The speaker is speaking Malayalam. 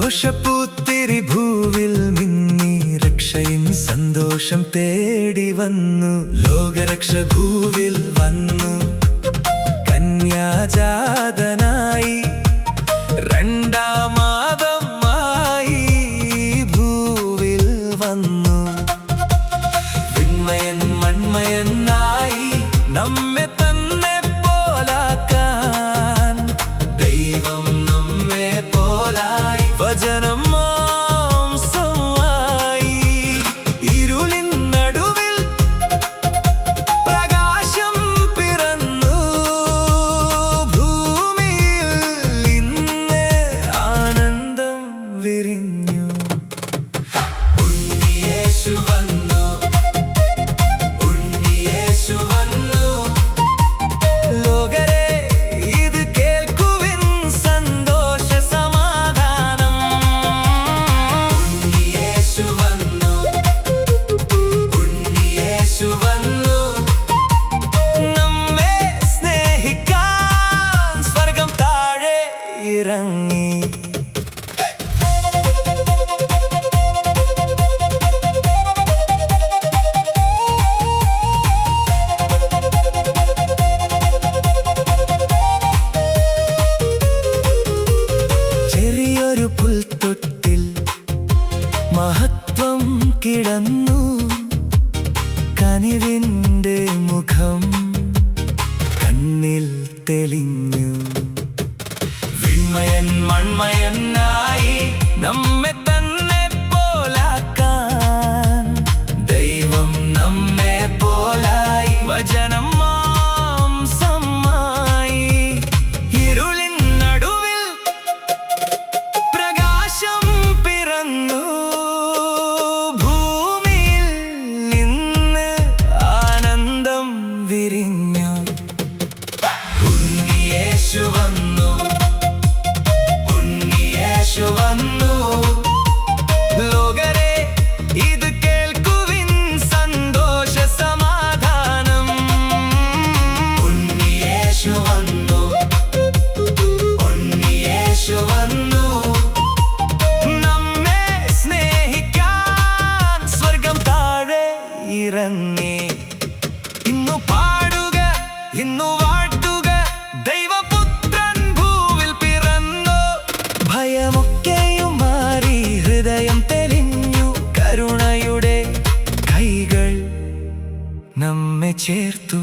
സന്തോഷപ്പൂത്തിരി ഭൂവിൽ മിന്നി രക്ഷയിൻ സന്തോഷം തേടി വന്നു. ലോകരക്ഷ ഭൂവിൽ വന്നു, കന്യാജാതനായി രണ്ടാമാദമായി ഭൂവിൽ വന്നു. വിണ്മയൻ മൺമയനായി നമ്മെ തന്നെ പോലാക്കാൻ ദൈവം നമ്മെ പോലായി വചനം മാംസമായി. ഇരുളിൻ നടുവിൽ പ്രകാശം പിറന്നു. ഭൂമിയിൽ ഇന്ന് ആനന്ദം വിരിഞ്ഞു. ഉണ്ണിയേശു വന്നു, ഉണ്ണിയേശു വന്നു. ലോകരെ ഇത് കേൾക്കുവിൻ, സന്തോഷ സമാധാനം. ഉണ്ണിയേശു വന്നു, ഉണ്ണിയേശു വന്നു. നമ്മെ സ്നേഹിക്കാൻ സ്വർഗം താഴെ ഇറങ്ങി. ചെറിയൊരു പുൽത്തൊട്ടിൽ മഹത്വം കിടന്നു. കനിവിൻ്റെ മുഖം കണ്ണിൽ തെളിഞ്ഞു. വിണ്മയൻ മൺമയനായി നമ്മെ തന്നെ പോലാക്കാൻ ദൈവം നമ്മെ പോലായി വചനം മാംസമായി. ഇരുളിൻ നടുവിൽ പ്രകാശം പിറന്നു. ഭൂമിയിൽ ഇന്ന് ആനന്ദം വിരിഞ്ഞു. ഉണ്ണിയേശു വന്നു, ഉണ്ണിയേശു വന്നു. ലോകരെ ഇത് കേൾക്കുവിൻ, സന്തോഷ സമാധാനം. ഉണ്ണിയേശു വന്നു, ഉണ്ണിയേശു വന്നു. നമ്മെ സ്നേഹിക്കാൻ സ്വർഗം താഴെ ഇറങ്ങി. ഇന്നു പാടുക, ഇന്നു വാഴ്ത്തുക, ദൈവപുത്രൻ ഭൂവിൽ പിറന്നു. ഭയമൊക്കെയും മാറി, ഹൃദയം തെളിഞ്ഞു. കരുണയുടെ കൈകൾ നമ്മെ ചേർത്തു.